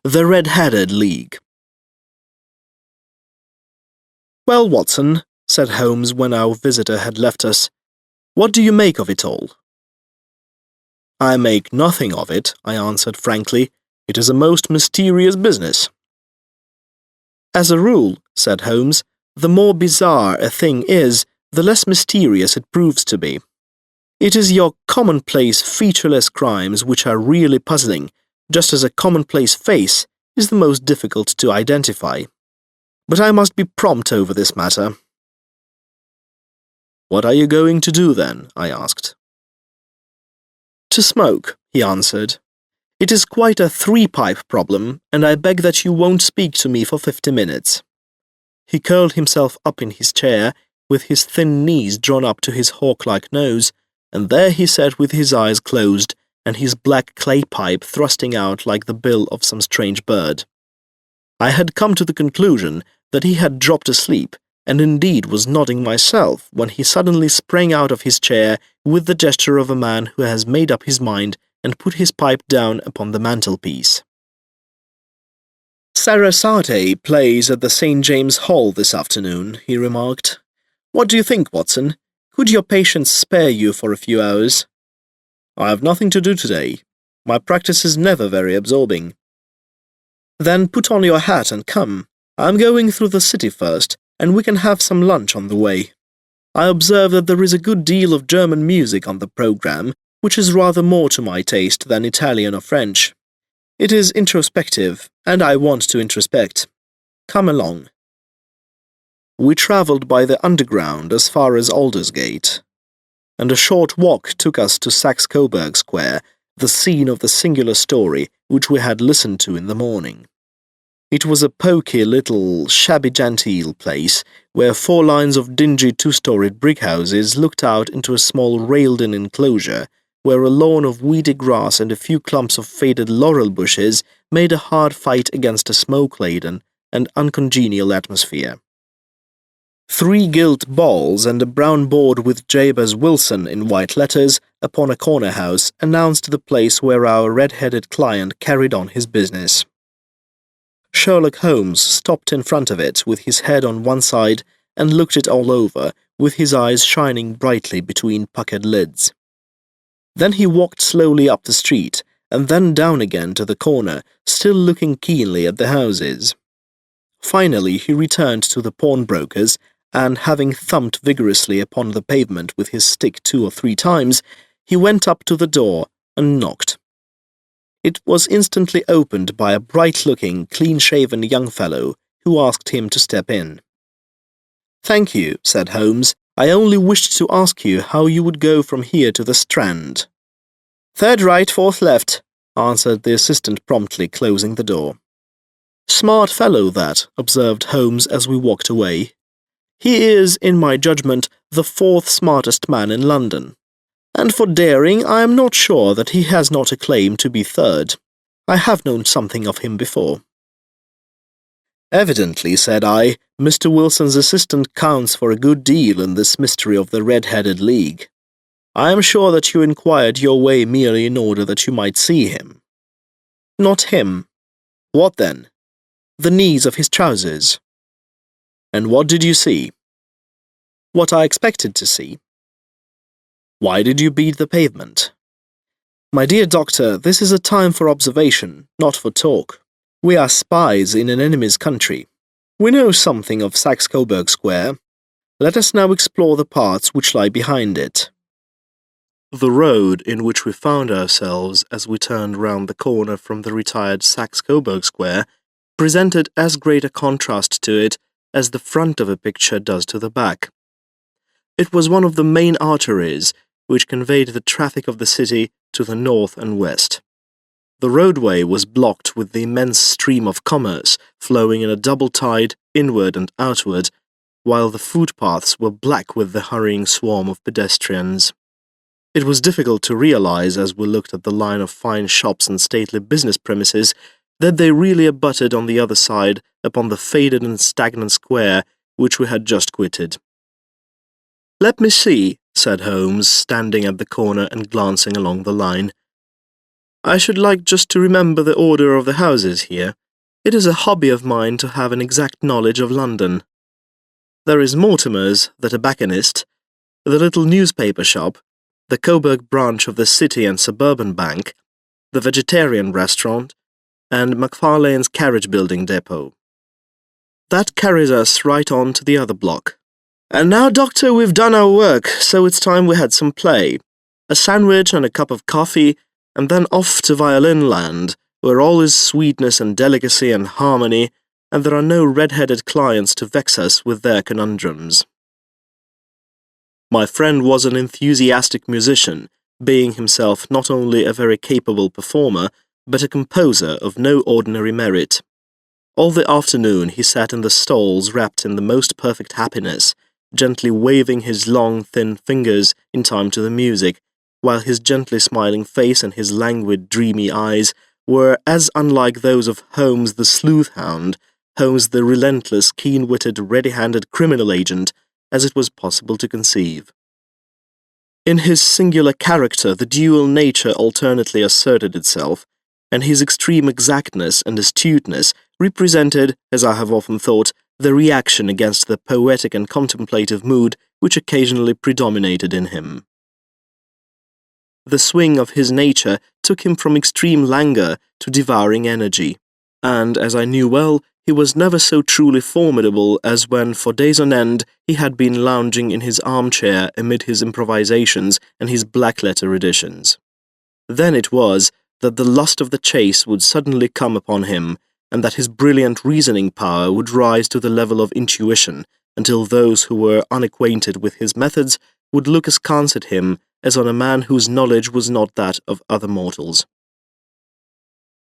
The Red-Headed League. "Well, Watson," said Holmes when our visitor had left us, "what do you make of it all?" "I make nothing of it," I answered frankly. "It is a most mysterious business." "As a rule," said Holmes, "the more bizarre a thing is, the less mysterious it proves to be. It is your commonplace, featureless crimes which are really puzzling, just as a commonplace face is the most difficult to identify. But I must be prompt over this matter." "What are you going to do then?" I asked. "To smoke," he answered. "It is quite a three-pipe problem, and I beg that you won't speak to me for 50 minutes. He curled himself up in his chair, with his thin knees drawn up to his hawk-like nose, and there he sat with his eyes closed and his black clay pipe thrusting out like the bill of some strange bird. I had come to the conclusion that he had dropped asleep, and indeed was nodding myself, when he suddenly sprang out of his chair with the gesture of a man who has made up his mind and put his pipe down upon the mantelpiece. "Sarasate plays at the St. James Hall this afternoon," he remarked. "What do you think, Watson? Could your patients spare you for a few hours?" "I have nothing to do today. My practice is never very absorbing." "Then put on your hat and come. I'm going through the city first, and we can have some lunch on the way. I observe that there is a good deal of German music on the program, which is rather more to my taste than Italian or French. It is introspective, and I want to introspect. Come along." We travelled by the Underground as far as Aldersgate, and a short walk took us to Saxe-Coburg Square, the scene of the singular story which we had listened to in the morning. It was a poky little, shabby-genteel place, where 4 lines of dingy 2-storied brick houses looked out into a small railed-in enclosure, where a lawn of weedy grass and a few clumps of faded laurel bushes made a hard fight against a smoke-laden and uncongenial atmosphere. 3 gilt balls and a brown board with Jabez Wilson in white letters upon a corner house announced the place where our red-headed client carried on his business. Sherlock Holmes stopped in front of it with his head on one side and looked it all over, with his eyes shining brightly between puckered lids. Then he walked slowly up the street, and then down again to the corner, still looking keenly at the houses. Finally he returned to the pawnbroker's, and having thumped vigorously upon the pavement with his stick 2 or 3 times, he went up to the door and knocked. It was instantly opened by a bright-looking, clean-shaven young fellow, who asked him to step in. "Thank you," said Holmes. "I only wished to ask you how you would go from here to the Strand." "Third right, 4th left," answered the assistant promptly, closing the door. "Smart fellow, that," observed Holmes as we walked away. "He is, in my judgment, the 4th smartest man in London. And for daring, I am not sure that he has not a claim to be 3rd. I have known something of him before." "Evidently," said I, "Mr. Wilson's assistant counts for a good deal in this mystery of the Red-Headed League. I am sure that you inquired your way merely in order that you might see him." "Not him." "What then?" "The knees of his trousers." "And what did you see?" "What I expected to see." "Why did you beat the pavement?" "My dear doctor, this is a time for observation, not for talk. We are spies in an enemy's country. We know something of Saxe-Coburg Square. Let us now explore the parts which lie behind it." The road in which we found ourselves as we turned round the corner from the retired Saxe-Coburg Square presented as great a contrast to it as the front of a picture does to the back. It was one of the main arteries which conveyed the traffic of the city to the north and west. The roadway was blocked with the immense stream of commerce flowing in a double tide inward and outward, while the footpaths were black with the hurrying swarm of pedestrians. It was difficult to realize, as we looked at the line of fine shops and stately business premises, that they really abutted on the other side upon the faded and stagnant square which we had just quitted. "Let me see," said Holmes, standing at the corner and glancing along the line. I should like just to remember the order of the houses here. It is a hobby of mine to have an exact knowledge of London. There is Mortimer's, the tobacconist, the little newspaper shop, the Coburg branch of the City and Suburban Bank, the vegetarian restaurant, and McFarlane's carriage building depot. That carries us right on to the other block. And now, Doctor, we've done our work, so it's time we had some play. A sandwich and a cup of coffee, and then off to violin land, where all is sweetness and delicacy and harmony, and there are no red-headed clients to vex us with their conundrums. My friend was an enthusiastic musician, being himself not only a very capable performer, but a composer of no ordinary merit. All the afternoon he sat in the stalls wrapped in the most perfect happiness, gently waving his long, thin fingers in time to the music, while his gently smiling face and his languid, dreamy eyes were as unlike those of Holmes the sleuth-hound, Holmes the relentless, keen-witted, ready-handed criminal agent, as it was possible to conceive. In his singular character the dual nature alternately asserted itself, and his extreme exactness and astuteness represented, as I have often thought, the reaction against the poetic and contemplative mood which occasionally predominated in him. The swing of his nature took him from extreme languor to devouring energy, and, as I knew well, he was never so truly formidable as when, for days on end, he had been lounging in his armchair amid his improvisations and his black-letter editions. Then it was that the lust of the chase would suddenly come upon him, and that his brilliant reasoning power would rise to the level of intuition, until those who were unacquainted with his methods would look askance at him as on a man whose knowledge was not that of other mortals.